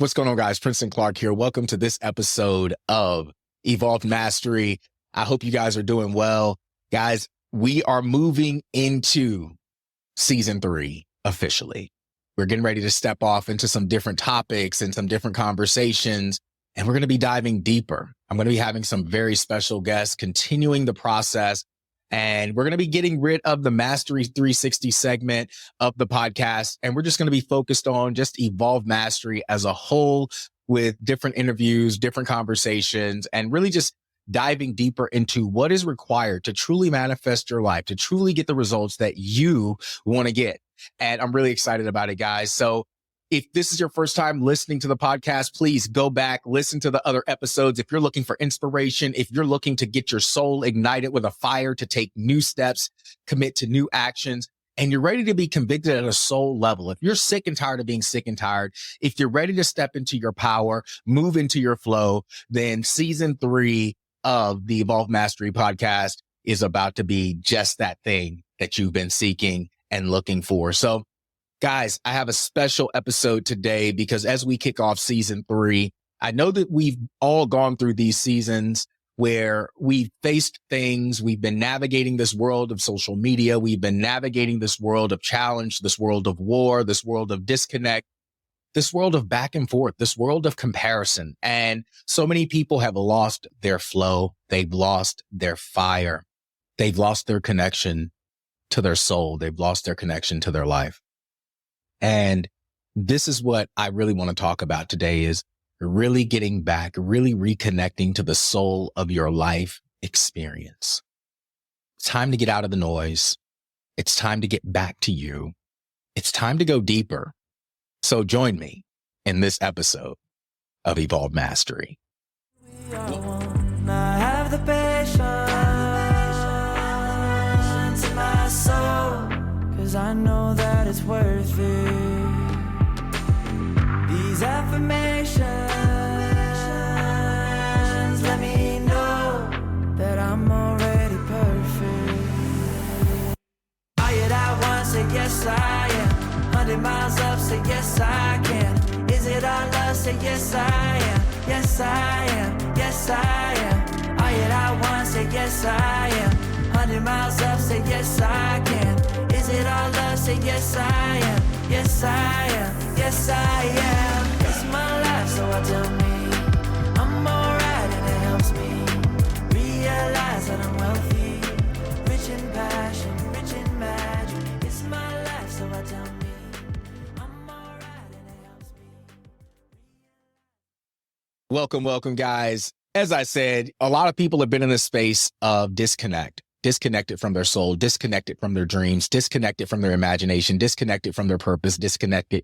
What's going on, guys? Princeton Clark here. Welcome to this episode of Evolved Mastery. I hope you guys are doing well. Guys, we are moving into season 3 officially. We're getting ready to step off into some different topics and some different conversations, and we're going to be diving deeper. I'm going to be having some very special guests, continuing the process, and we're going to be getting rid of the Mastery 360 segment of the podcast. And we're just going to be focused on just Evolve Mastery as a whole, with different interviews, different conversations, and really just diving deeper into what is required to truly manifest your life, to truly get the results that you want to get. And I'm really excited about it, guys. So if this is your first time listening to the podcast, please go back, listen to the other episodes. If you're looking for inspiration, if you're looking to get your soul ignited with a fire to take new steps, commit to new actions, and you're ready to be convicted at a soul level, if you're sick and tired of being sick and tired, if you're ready to step into your power, move into your flow, then season 3 of the Evolve Mastery podcast is about to be just that thing that you've been seeking and looking for. So guys, I have a special episode today because as we kick off season 3, I know that we've all gone through these seasons where we've faced things. We've been navigating this world of social media. We've been navigating this world of challenge, this world of war, this world of disconnect, this world of back and forth, this world of comparison. And so many people have lost their flow. They've lost their fire. They've lost their connection to their soul. They've lost their connection to their life. And this is what I really want to talk about today, is really getting back, really reconnecting to the soul of your life experience. It's time to get out of the noise. It's time to get back to you. It's time to go deeper. So join me in this episode of Evolve Mastery. I have the patience in my soul, 'cause I know that it's worth it. These affirmations let me know that I'm already perfect. Are you that one? Say yes I am. 100 miles up, say yes I can. Is it all love? Say yes I am. Yes I am. Yes I am. Are you that one? Say yes I am. 100 miles up, say yes I can. Is it all love? Say yes I am. Yes I am. Yes I am. It's my life, so I tell me I'm alright, and it helps me realize that I'm wealthy, rich in passion, rich in magic. It's my life, so I tell me I'm alright, and it helps me. Welcome, guys. As I said, a lot of people have been in this space of disconnected from their soul, disconnected from their dreams, disconnected from their imagination, disconnected from their purpose, disconnected.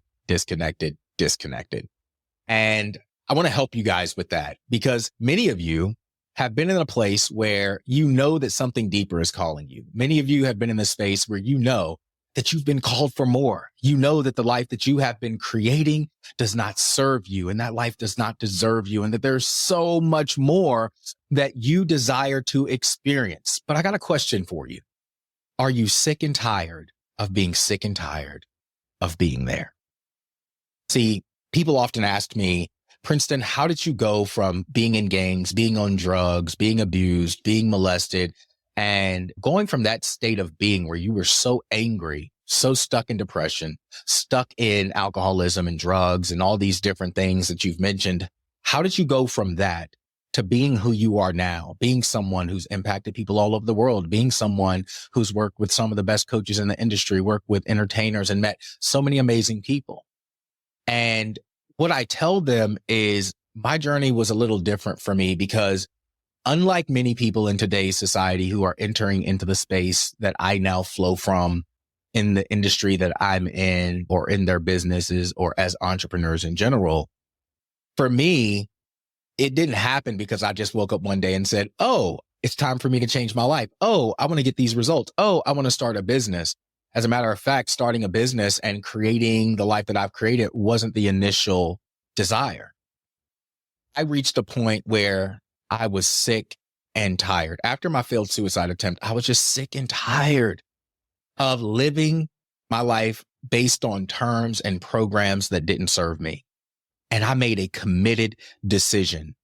And I want to help you guys with that, because many of you have been in a place where you know that something deeper is calling you. Many of you have been in this space where you know that you've been called for more. You know that the life that you have been creating does not serve you, and that life does not deserve you, and that there's so much more that you desire to experience. But I got a question for you. Are you sick and tired of being sick and tired of being there? See, people often ask me, Princeton, how did you go from being in gangs, being on drugs, being abused, being molested, and going from that state of being where you were so angry, so stuck in depression, stuck in alcoholism and drugs and all these different things that you've mentioned? How did you go from that to being who you are now, being someone who's impacted people all over the world, being someone who's worked with some of the best coaches in the industry, worked with entertainers, and met so many amazing people? And what I tell them is my journey was a little different for me, because unlike many people in today's society who are entering into the space that I now flow from in the industry that I'm in, or in their businesses, or as entrepreneurs in general, for me, it didn't happen because I just woke up one day and said, oh, it's time for me to change my life. Oh, I want to get these results. Oh, I want to start a business. As a matter of fact, starting a business and creating the life that I've created wasn't the initial desire. I reached a point where I was sick and tired. After my failed suicide attempt, I was just sick and tired of living my life based on terms and programs that didn't serve me. And I made a committed decision.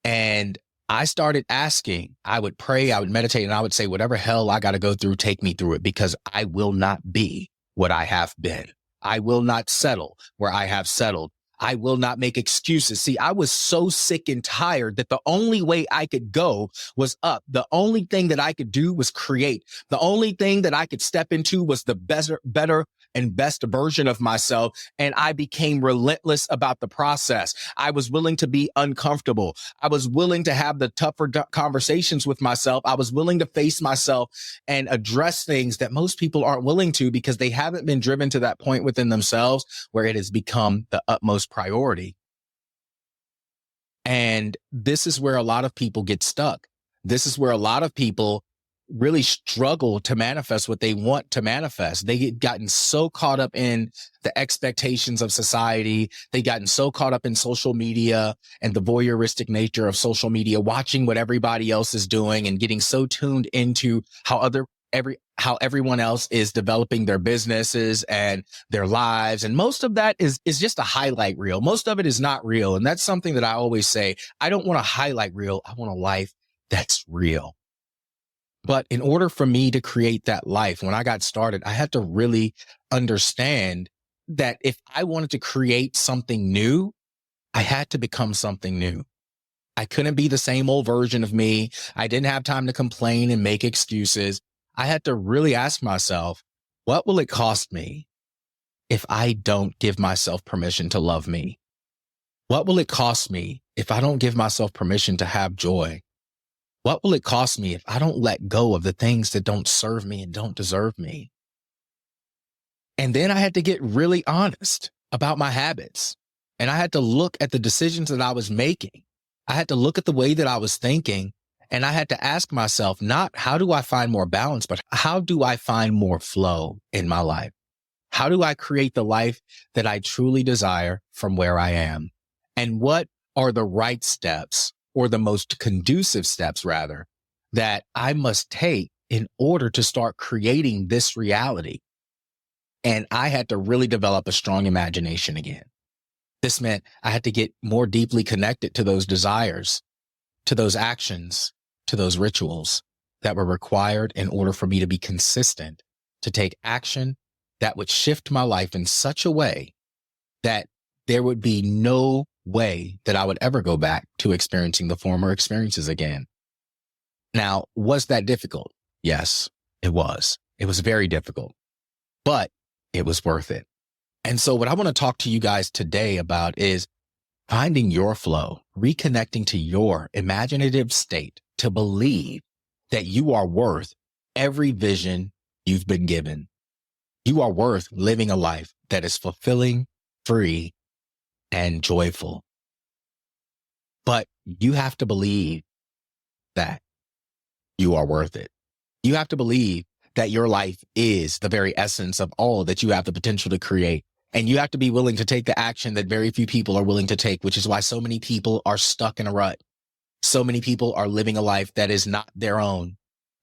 And I started asking, I would pray, I would meditate, and I would say, whatever hell I got to go through, take me through it, because I will not be what I have been. I will not settle where I have settled. I will not make excuses. See, I was so sick and tired that the only way I could go was up. The only thing that I could do was create. The only thing that I could step into was the better and best version of myself. And I became relentless about the process. I was willing to be uncomfortable. I was willing to have the tougher conversations with myself. I was willing to face myself and address things that most people aren't willing to because they haven't been driven to that point within themselves where it has become the utmost priority. And this is where a lot of people get stuck. This is where a lot of people really struggle to manifest what they want to manifest. They get gotten so caught up in the expectations of society. They gotten so caught up in social media and the voyeuristic nature of social media, watching what everybody else is doing and getting so tuned into how everyone else is developing their businesses and their lives. And most of that is just a highlight reel. Most of it is not real. And that's something that I always say, I don't want a highlight reel. I want a life that's real. But in order for me to create that life, when I got started, I had to really understand that if I wanted to create something new, I had to become something new. I couldn't be the same old version of me. I didn't have time to complain and make excuses. I had to really ask myself, what will it cost me if I don't give myself permission to love me? What will it cost me if I don't give myself permission to have joy? What will it cost me if I don't let go of the things that don't serve me and don't deserve me? And then I had to get really honest about my habits. And I had to look at the decisions that I was making. I had to look at the way that I was thinking. And I had to ask myself, not how do I find more balance, but how do I find more flow in my life? How do I create the life that I truly desire from where I am? And what are the right steps, or the most conducive steps rather, that I must take in order to start creating this reality? And I had to really develop a strong imagination again. This meant I had to get more deeply connected to those desires, to those actions, to those rituals that were required in order for me to be consistent, to take action that would shift my life in such a way that there would be no way that I would ever go back to experiencing the former experiences again. Now, was that difficult? Yes, it was. It was very difficult, but it was worth it. And so what I want to talk to you guys today about is finding your flow, reconnecting to your imaginative state to believe that you are worth every vision you've been given. You are worth living a life that is fulfilling, free, and joyful. But you have to believe that you are worth it. You have to believe that your life is the very essence of all that you have the potential to create. And you have to be willing to take the action that very few people are willing to take, which is why so many people are stuck in a rut. So many people are living a life that is not their own.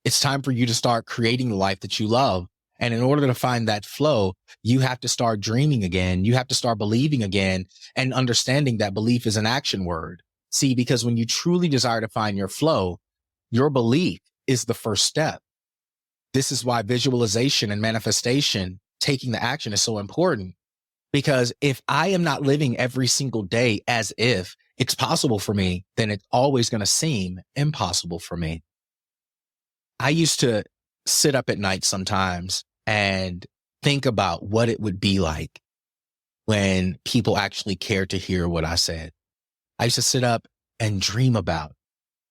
It's time for you to start creating the life that you love. And in order to find that flow, you have to start dreaming again. You have to start believing again and understanding that belief is an action word. See, because when you truly desire to find your flow, your belief is the first step. This is why visualization and manifestation, taking the action, is so important. Because if I am not living every single day as if it's possible for me, then it's always going to seem impossible for me. I used to sit up at night sometimes and think about what it would be like when people actually cared to hear what I said. I used to sit up and dream about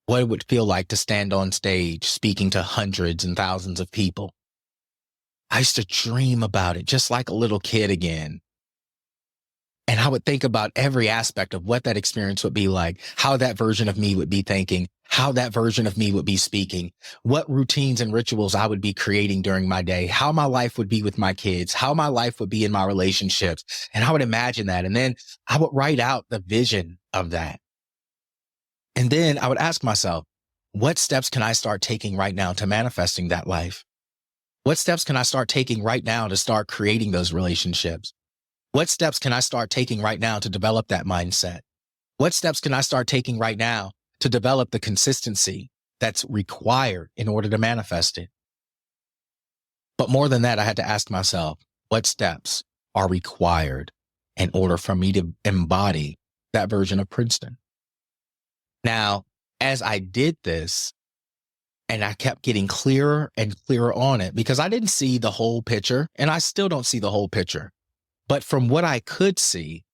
what it would feel like to stand on stage speaking to hundreds and thousands of people. I used to dream about it just like a little kid again. And I would think about every aspect of what that experience would be like, how that version of me would be thinking, how that version of me would be speaking, what routines and rituals I would be creating during my day, how my life would be with my kids, how my life would be in my relationships. And I would imagine that. And then I would write out the vision of that. And then I would ask myself, what steps can I start taking right now to manifesting that life? What steps can I start taking right now to start creating those relationships? What steps can I start taking right now to develop that mindset? What steps can I start taking right now to develop the consistency that's required in order to manifest it? But more than that, I had to ask myself, what steps are required in order for me to embody that version of Princeton? Now, as I did this, and I kept getting clearer and clearer on it because I didn't see the whole picture, and I still don't see the whole picture. But from what I could see,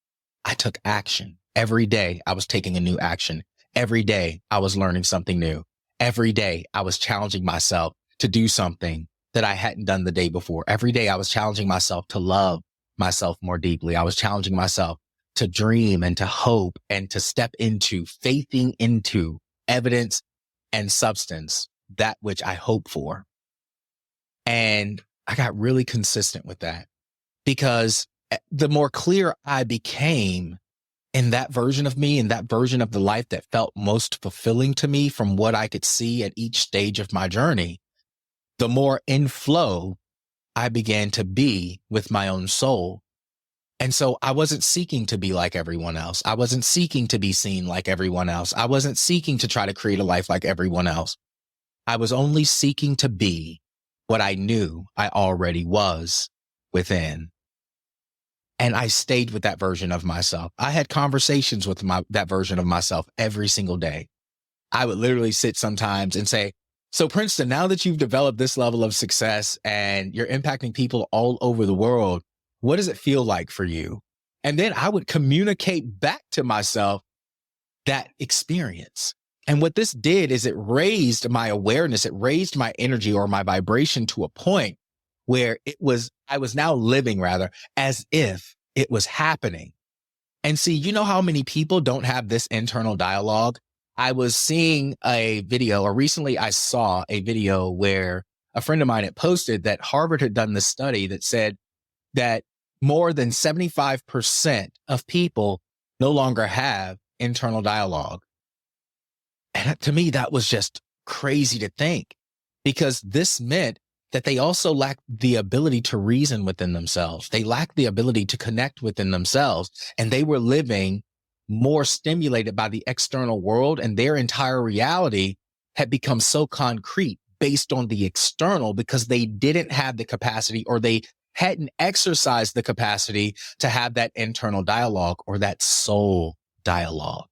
I took action. Every day I was taking a new action. Every day I was learning something new. Every day I was challenging myself to do something that I hadn't done the day before. Every day I was challenging myself to love myself more deeply. I was challenging myself to dream and to hope and to step into, faithing into evidence and substance, that which I hope for. And I got really consistent with that because the more clear I became in that version of me, in that version of the life that felt most fulfilling to me from what I could see at each stage of my journey, the more in flow I began to be with my own soul. And so I wasn't seeking to be like everyone else. I wasn't seeking to be seen like everyone else. I wasn't seeking to try to create a life like everyone else. I was only seeking to be what I knew I already was within. And I stayed with that version of myself. I had conversations with that version of myself every single day. I would literally sit sometimes and say, so Princeton, now that you've developed this level of success and you're impacting people all over the world, what does it feel like for you? And then I would communicate back to myself that experience. And what this did is it raised my awareness. It raised my energy or my vibration to a point where I was now living rather as if it was happening. And see, you know how many people don't have this internal dialogue? I was seeing a video, or recently I saw a video where a friend of mine had posted that Harvard had done this study that said that more than 75% of people no longer have internal dialogue. And to me, that was just crazy to think, because this meant that they also lacked the ability to reason within themselves. They lacked the ability to connect within themselves, and they were living more stimulated by the external world, and their entire reality had become so concrete based on the external because they didn't have the capacity, or they hadn't exercised the capacity to have that internal dialogue or that soul dialogue.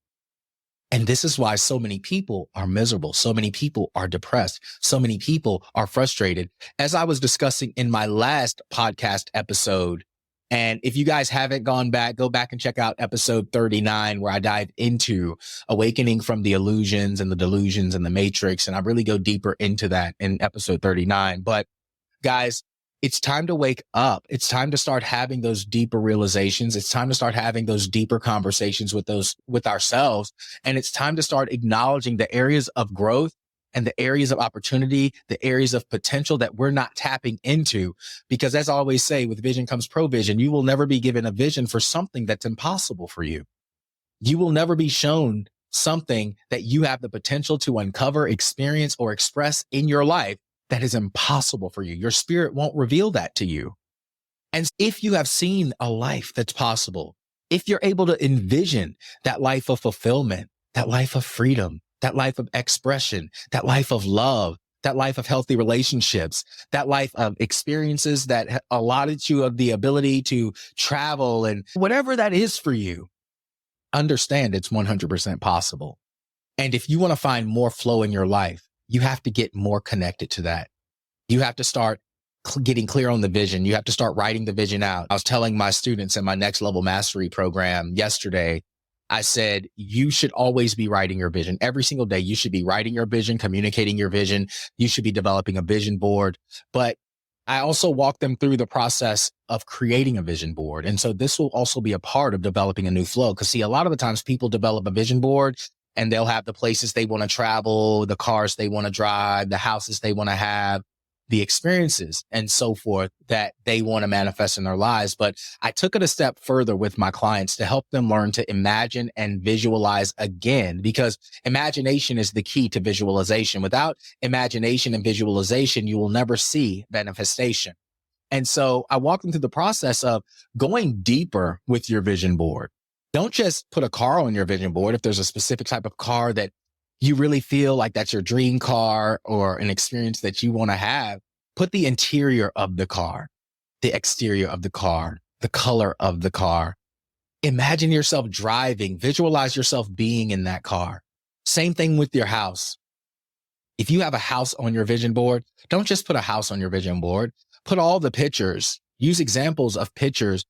And this is why so many people are miserable. So many people are depressed. So many people are frustrated. As I was discussing in my last podcast episode, and if you guys haven't gone back, go back and check out episode 39, where I dive into awakening from the illusions and the delusions and the matrix. And I really go deeper into that in episode 39. But guys, it's time to wake up. It's time to start having those deeper realizations. It's time to start having those deeper conversations with ourselves. And it's time to start acknowledging the areas of growth and the areas of opportunity, the areas of potential that we're not tapping into. Because as I always say, with vision comes provision. You will never be given a vision for something that's impossible for you. You will never be shown something that you have the potential to uncover, experience, or express in your life that is impossible for you. Your spirit won't reveal that to you. And if you have seen a life that's possible, if you're able to envision that life of fulfillment, that life of freedom, that life of expression, that life of love, that life of healthy relationships, that life of experiences that allotted you of the ability to travel, and whatever that is for you, understand it's 100% possible. And if you want to find more flow in your life, you have to get more connected to that. You have to start getting clear on the vision. You have to start writing the vision out. I was telling my students in my next level mastery program yesterday, I said, you should always be writing your vision. Every single day, you should be writing your vision, communicating your vision. You should be developing a vision board. But I also walk them through the process of creating a vision board. And so this will also be a part of developing a new flow. Because see, a lot of the times people develop a vision board and they'll have the places they want to travel, the cars they want to drive, the houses they want to have, the experiences and so forth that they want to manifest in their lives. But I took it a step further with my clients to help them learn to imagine and visualize again, because imagination is the key to visualization. Without imagination and visualization, you will never see manifestation. And so I walked them through the process of going deeper with your vision board. Don't just put a car on your vision board. If there's a specific type of car that you really feel like that's your dream car or an experience that you want to have, put the interior of the car, the exterior of the car, the color of the car. Imagine yourself driving, visualize yourself being in that car. Same thing with your house. If you have a house on your vision board, don't just put a house on your vision board. Put all the pictures, use examples of pictures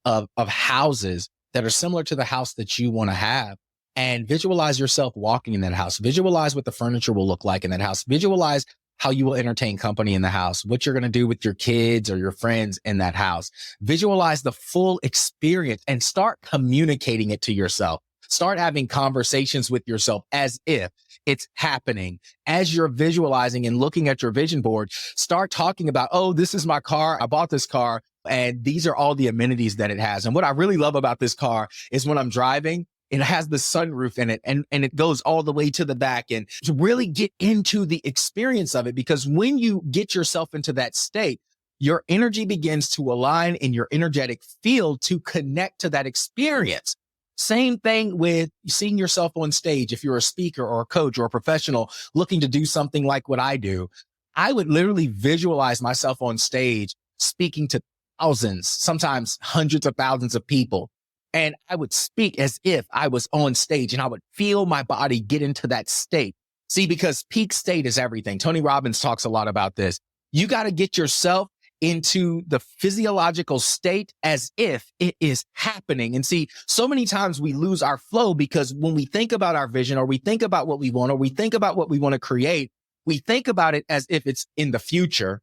of houses that are similar to the house that you want to have, and visualize yourself walking in that house. Visualize what the furniture will look like in that house. Visualize how you will entertain company in the house, what you're going to do with your kids or your friends in that house. Visualize the full experience and start communicating it to yourself. Start having conversations with yourself as if it's happening. As you're visualizing and looking at your vision board, start talking about, oh, this is my car. I bought this car and these are all the amenities that it has. And what I really love about this car is when I'm driving, it has the sunroof in it and it goes all the way to the back, and to really get into the experience of it. Because when you get yourself into that state, your energy begins to align in your energetic field to connect to that experience. Same thing with seeing yourself on stage. If you're a speaker or a coach or a professional looking to do something like what I do, I would literally visualize myself on stage speaking to thousands, sometimes hundreds of thousands of people. And I would speak as if I was on stage, and I would feel my body get into that state. See, because peak state is everything. Tony Robbins talks a lot about this. You got to get yourself into the physiological state as if it is happening. And see, so many times we lose our flow because when we think about our vision, or we think about what we want, or we think about what we want to create, we think about it as if it's in the future,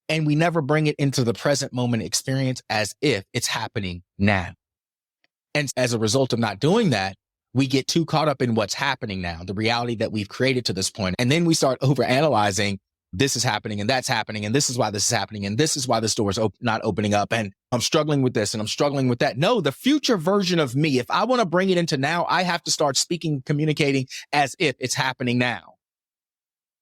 and we never bring it into the present moment experience as if it's happening now. And as a result of not doing that, we get too caught up in what's happening now, the reality that we've created to this point. And then we start overanalyzing, this is happening and that's happening, and this is why this is happening, and this is why this door is not opening up, and I'm struggling with this and I'm struggling with that. No, the future version of me, if I want to bring it into now, I have to start speaking, communicating as if it's happening now.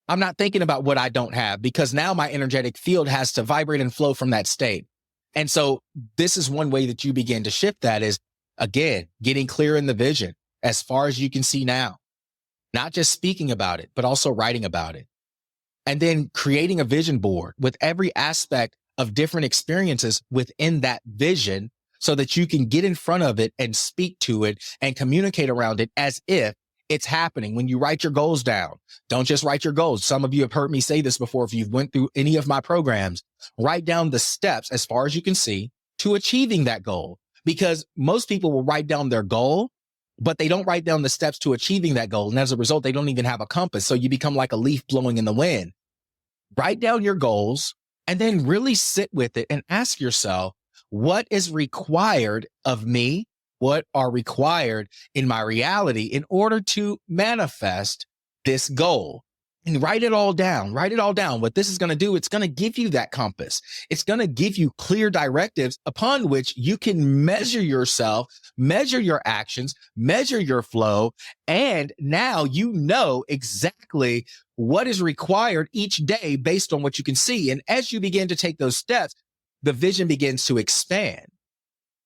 I'm not thinking about what I don't have, because now my energetic field has to vibrate and flow from that state. And so this is one way that you begin to shift that is, again, getting clear in the vision as far as you can see now, not just speaking about it, but also writing about it. And then creating a vision board with every aspect of different experiences within that vision so that you can get in front of it and speak to it and communicate around it as if it's happening. When you write your goals down, don't just write your goals. Some of you have heard me say this before. If you've went through any of my programs, write down the steps as far as you can see to achieving that goal. Because most people will write down their goal, but they don't write down the steps to achieving that goal. And as a result, they don't even have a compass. So you become like a leaf blowing in the wind. Write down your goals and then really sit with it and ask yourself, what is required of me? What are required in my reality in order to manifest this goal? And write it all down. Write it all down. What this is going to do, it's going to give you that compass. It's going to give you clear directives upon which you can measure yourself, measure your actions, measure your flow. And now you know exactly what is required each day based on what you can see. And as you begin to take those steps, the vision begins to expand.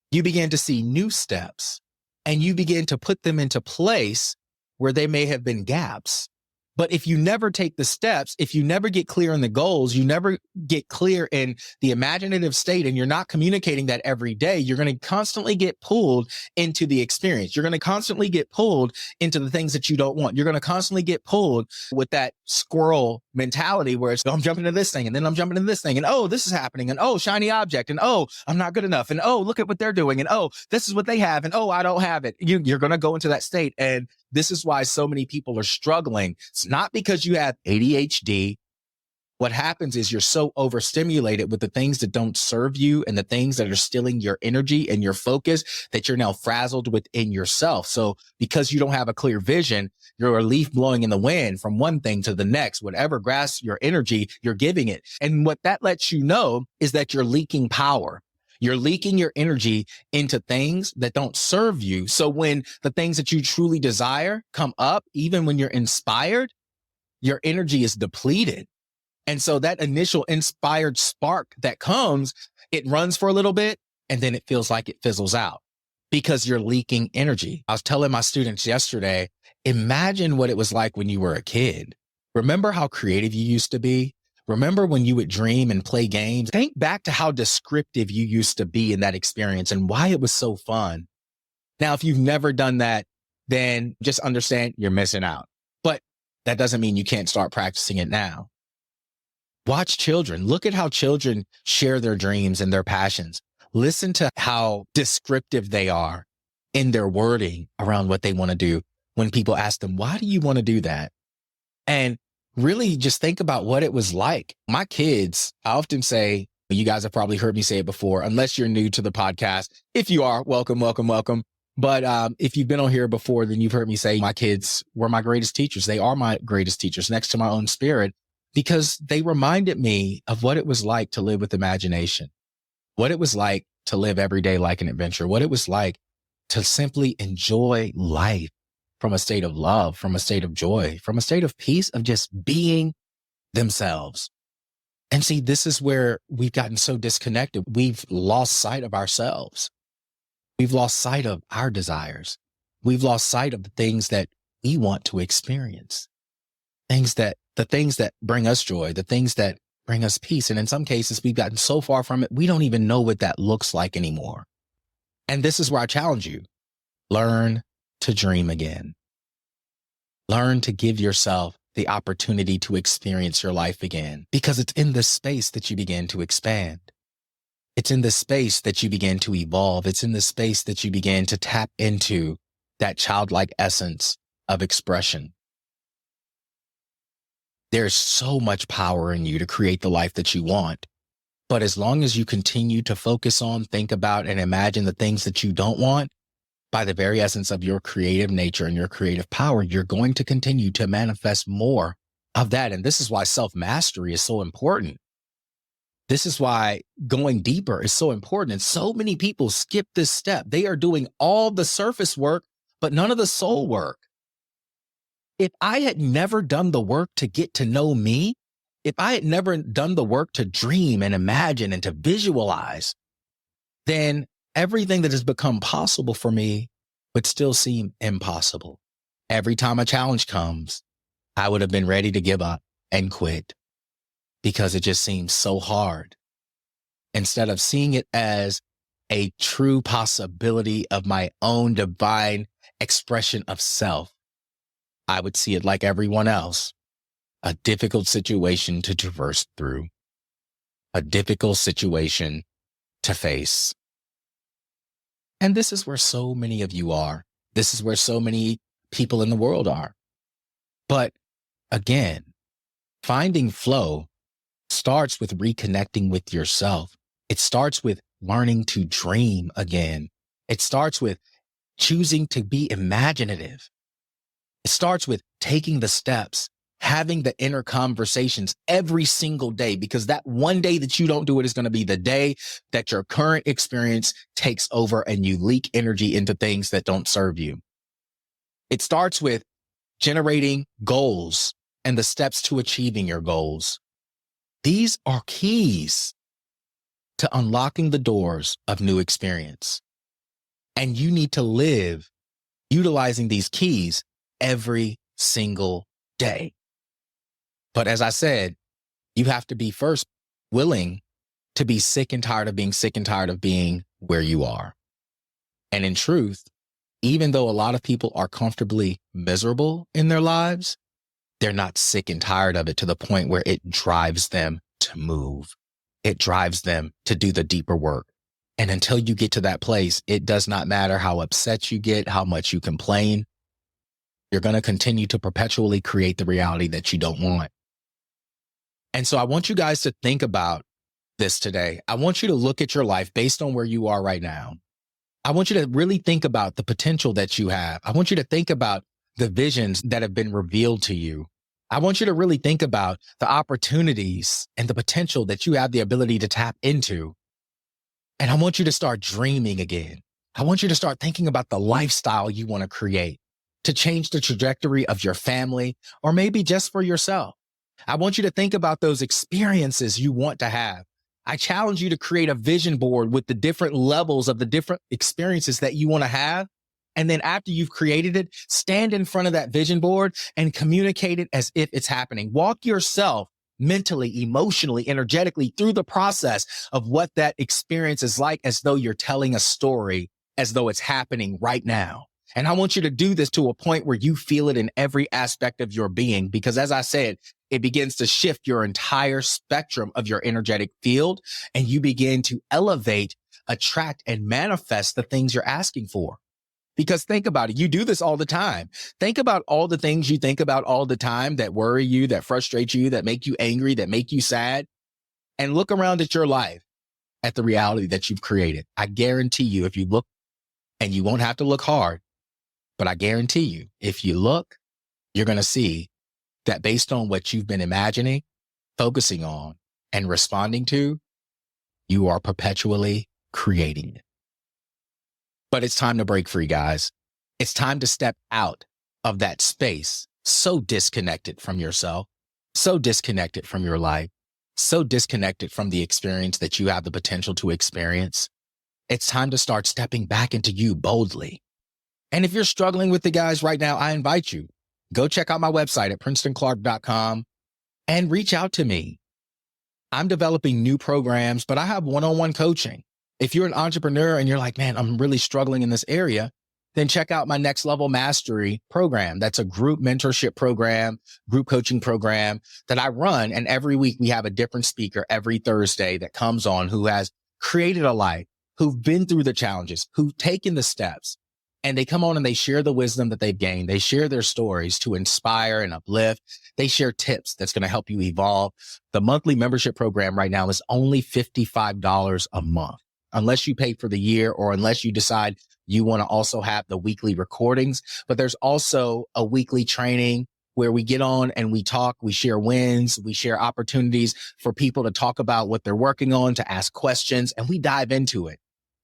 You begin to see new steps, and you begin to put them into place where they may have been gaps. But if you never take the steps, if you never get clear in the goals, you never get clear in the imaginative state, and you're not communicating that every day, you're going to constantly get pulled into the experience. You're going to constantly get pulled into the things that you don't want. You're going to constantly get pulled with that squirrel mentality where it's, oh, I'm jumping into this thing, and then I'm jumping into this thing, and oh, this is happening, and oh, shiny object, and oh, I'm not good enough, and oh, look at what they're doing, and oh, this is what they have, and oh, I don't have it. You're going to go into that state. And this is why so many people are struggling. It's not because you have ADHD. What happens is you're so overstimulated with the things that don't serve you and the things that are stealing your energy and your focus that you're now frazzled within yourself. So because you don't have a clear vision, you're a leaf blowing in the wind from one thing to the next. Whatever grasps your energy, you're giving it. And what that lets you know is that you're leaking power. You're leaking your energy into things that don't serve you. So when the things that you truly desire come up, even when you're inspired, your energy is depleted. And so that initial inspired spark that comes, it runs for a little bit and then it feels like it fizzles out because you're leaking energy. I was telling my students yesterday, imagine what it was like when you were a kid. Remember how creative you used to be? Remember when you would dream and play games? Think back to how descriptive you used to be in that experience and why it was so fun. Now, if you've never done that, then just understand you're missing out. But that doesn't mean you can't start practicing it now. Watch children. Look at how children share their dreams and their passions. Listen to how descriptive they are in their wording around what they want to do when people ask them, why do you want to do that? And really just think about what it was like. My kids, I often say, you guys have probably heard me say it before, unless you're new to the podcast. If you are, welcome, welcome, welcome. But if you've been on here before, then you've heard me say my kids were my greatest teachers. They are my greatest teachers next to my own spirit because they reminded me of what it was like to live with imagination, what it was like to live every day like an adventure, what it was like to simply enjoy life from a state of love, from a state of joy, from a state of peace, of just being themselves. And see, this is where we've gotten so disconnected. We've lost sight of ourselves. We've lost sight of our desires. We've lost sight of the things that we want to experience, the things that bring us joy, the things that bring us peace. And in some cases, we've gotten so far from it, we don't even know what that looks like anymore. And this is where I challenge you. Learn to dream again. Learn to give yourself the opportunity to experience your life again, because it's in this space that you begin to expand. It's in this space that you begin to evolve. It's in this space that you begin to tap into that childlike essence of expression. There's so much power in you to create the life that you want. But as long as you continue to focus on, think about, and imagine the things that you don't want, by the very essence of your creative nature and your creative power, you're going to continue to manifest more of that. And this is why self-mastery is so important. This is why going deeper is so important. And so many people skip this step. They are doing all the surface work, but none of the soul work. If I had never done the work to get to know me, if I had never done the work to dream and imagine and to visualize, then everything that has become possible for me would still seem impossible. Every time a challenge comes, I would have been ready to give up and quit because it just seems so hard. Instead of seeing it as a true possibility of my own divine expression of self, I would see it like everyone else, a difficult situation to traverse through, a difficult situation to face. And this is where so many of you are. This is where so many people in the world are. But again, finding flow starts with reconnecting with yourself. It starts with learning to dream again. It starts with choosing to be imaginative. It starts with taking the steps, having the inner conversations every single day, because that one day that you don't do it is going to be the day that your current experience takes over and you leak energy into things that don't serve you. It starts with generating goals and the steps to achieving your goals. These are keys to unlocking the doors of new experience. And you need to live utilizing these keys every single day. But as I said, you have to be first willing to be sick and tired of being sick and tired of being where you are. And in truth, even though a lot of people are comfortably miserable in their lives, they're not sick and tired of it to the point where it drives them to move. It drives them to do the deeper work. And until you get to that place, it does not matter how upset you get, how much you complain. You're going to continue to perpetually create the reality that you don't want. And so I want you guys to think about this today. I want you to look at your life based on where you are right now. I want you to really think about the potential that you have. I want you to think about the visions that have been revealed to you. I want you to really think about the opportunities and the potential that you have the ability to tap into. And I want you to start dreaming again. I want you to start thinking about the lifestyle you want to create to change the trajectory of your family, or maybe just for yourself. I want you to think about those experiences you want to have. I challenge you to create a vision board with the different levels of the different experiences that you want to have. And then after you've created it, stand in front of that vision board and communicate it as if it's happening. Walk yourself mentally, emotionally, energetically through the process of what that experience is like, as though you're telling a story, as though it's happening right now. And I want you to do this to a point where you feel it in every aspect of your being, because as I said, it begins to shift your entire spectrum of your energetic field, and you begin to elevate, attract, and manifest the things you're asking for. Because think about it, you do this all the time. Think about all the things you think about all the time that worry you, that frustrate you, that make you angry, that make you sad, and look around at your life, at the reality that you've created. I guarantee you, if you look, and you won't have to look hard, but I guarantee you, if you look, you're going to see that based on what you've been imagining, focusing on, and responding to, you are perpetually creating it. But it's time to break free, guys. It's time to step out of that space, so disconnected from yourself, so disconnected from your life, so disconnected from the experience that you have the potential to experience. It's time to start stepping back into you boldly. And if you're struggling with the guys right now, I invite you, go check out my website at princetonclark.com and reach out to me. I'm developing new programs, but I have one-on-one coaching. If you're an entrepreneur and you're like, man, I'm really struggling in this area, then check out my Next Level Mastery program. That's a group mentorship program, group coaching program that I run. And every week we have a different speaker every Thursday that comes on who has created a life, who've been through the challenges, who've taken the steps, and they come on and they share the wisdom that they've gained. They share their stories to inspire and uplift. They share tips that's going to help you evolve. The monthly membership program right now is only $55 a month, unless you pay for the year or unless you decide you want to also have the weekly recordings. But there's also a weekly training where we get on and we talk, we share wins, we share opportunities for people to talk about what they're working on, to ask questions, and we dive into it.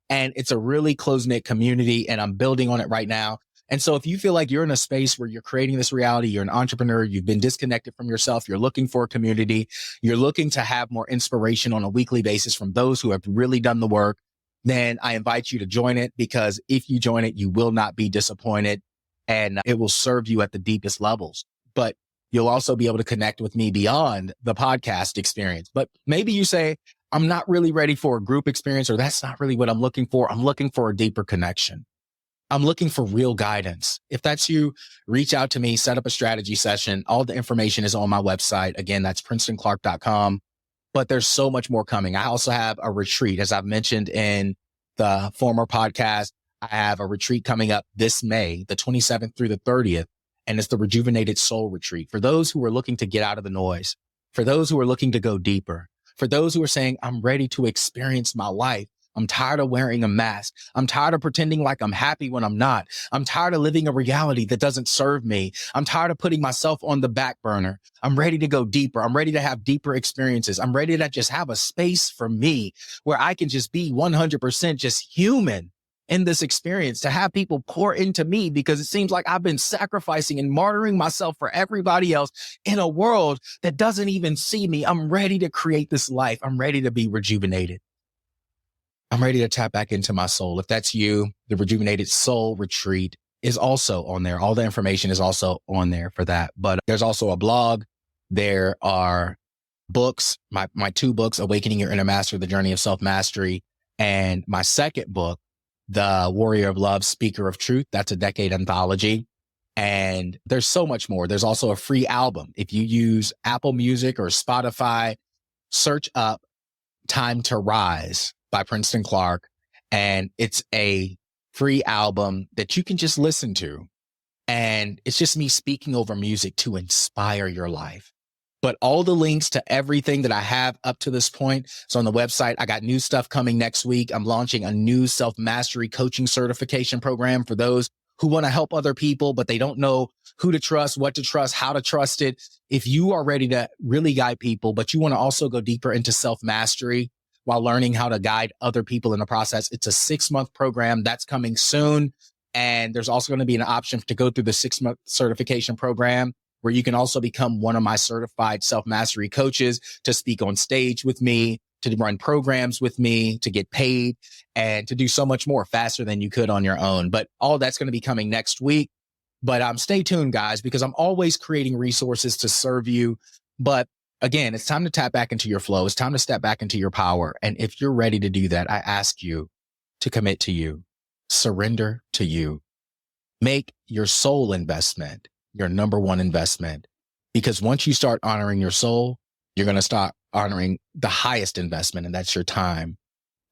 And it's a really close-knit community, and I'm building on it right now. And so if you feel like you're in a space where you're creating this reality, you're an entrepreneur, you've been disconnected from yourself, you're looking for a community, you're looking to have more inspiration on a weekly basis from those who have really done the work, then I invite you to join it, because if you join it, you will not be disappointed, and it will serve you at the deepest levels. But you'll also be able to connect with me beyond the podcast experience. But maybe you say, I'm not really ready for a group experience, or that's not really what I'm looking for. I'm looking for a deeper connection. I'm looking for real guidance. If that's you, reach out to me, set up a strategy session. All the information is on my website. Again, that's princetonclark.com. But there's so much more coming. I also have a retreat, as I've mentioned in the former podcast. I have a retreat coming up this May, the 27th through the 30th. And it's the Rejuvenated Soul Retreat for those who are looking to get out of the noise, for those who are looking to go deeper, for those who are saying, I'm ready to experience my life. I'm tired of wearing a mask. I'm tired of pretending like I'm happy when I'm not. I'm tired of living a reality that doesn't serve me. I'm tired of putting myself on the back burner. I'm ready to go deeper. I'm ready to have deeper experiences. I'm ready to just have a space for me where I can just be 100% just human in this experience, to have people pour into me, because it seems like I've been sacrificing and martyring myself for everybody else in a world that doesn't even see me. I'm ready to create this life. I'm ready to be rejuvenated. I'm ready to tap back into my soul. If that's you, the Rejuvenated Soul Retreat is also on there. All the information is also on there for that. But there's also a blog. There are books, my two books, Awakening Your Inner Master, The Journey of Self-Mastery, and my second book, The Warrior of Love, Speaker of Truth. That's a decade anthology. And there's so much more. There's also a free album. If you use Apple Music or Spotify, search up Time to Rise by Princeton Clark. And it's a free album that you can just listen to. And it's just me speaking over music to inspire your life. But all the links to everything that I have up to this point is on the website. I got new stuff coming next week. I'm launching a new self-mastery coaching certification program for those who want to help other people, but they don't know who to trust, what to trust, how to trust it. If you are ready to really guide people, but you want to also go deeper into self-mastery while learning how to guide other people in the process, it's a 6-month program that's coming soon. And there's also going to be an option to go through the 6-month certification program where you can also become one of my certified self-mastery coaches to speak on stage with me, to run programs with me, to get paid, and to do so much more faster than you could on your own. But all that's going to be coming next week. But stay tuned, guys, because I'm always creating resources to serve you. But again, it's time to tap back into your flow. It's time to step back into your power. And if you're ready to do that, I ask you to commit to you, surrender to you, make your soul investment your number one investment. Because once you start honoring your soul, you're going to start honoring the highest investment, and that's your time.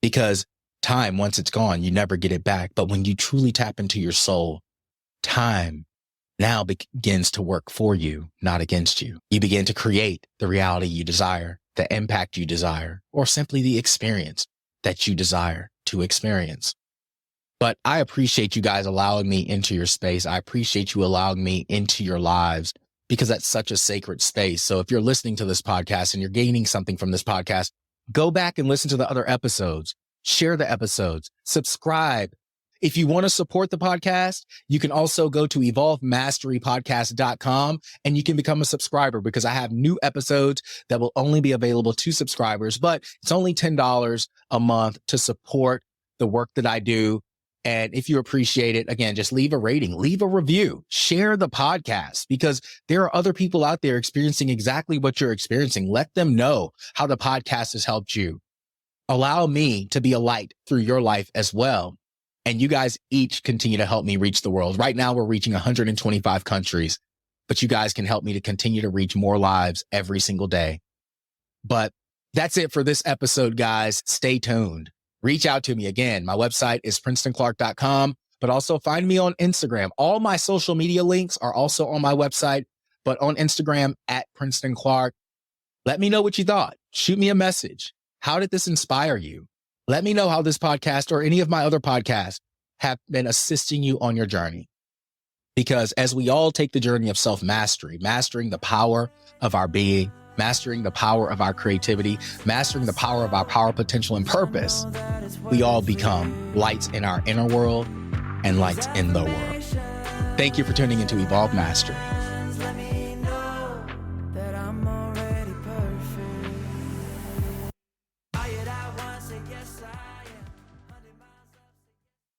Because time, once it's gone, you never get it back. But when you truly tap into your soul, time now begins to work for you, not against you. You begin to create the reality you desire, the impact you desire, or simply the experience that you desire to experience. But I appreciate you guys allowing me into your space. I appreciate you allowing me into your lives, because that's such a sacred space. So if you're listening to this podcast and you're gaining something from this podcast, go back and listen to the other episodes, share the episodes, subscribe. If you want to support the podcast, you can also go to evolvemasterypodcast.com and you can become a subscriber, because I have new episodes that will only be available to subscribers, but it's only $10 a month to support the work that I do. And if you appreciate it, again, just leave a rating, leave a review, share the podcast, because there are other people out there experiencing exactly what you're experiencing. Let them know how the podcast has helped you. Allow me to be a light through your life as well. And you guys each continue to help me reach the world. Right now, we're reaching 125 countries, but you guys can help me to continue to reach more lives every single day. But that's it for this episode, guys. Stay tuned. Reach out to me. Again, my website is princetonclark.com, but also find me on Instagram. All my social media links are also on my website, but on Instagram at Princeton Clark. Let me know what you thought. Shoot me a message. How did this inspire you? Let me know how this podcast or any of my other podcasts have been assisting you on your journey. Because as we all take the journey of self-mastery, mastering the power of our being, mastering the power of our creativity, mastering the power of our power, potential, and purpose, we all become lights in our inner world and lights in the world. Thank you for tuning into Evolve Mastery.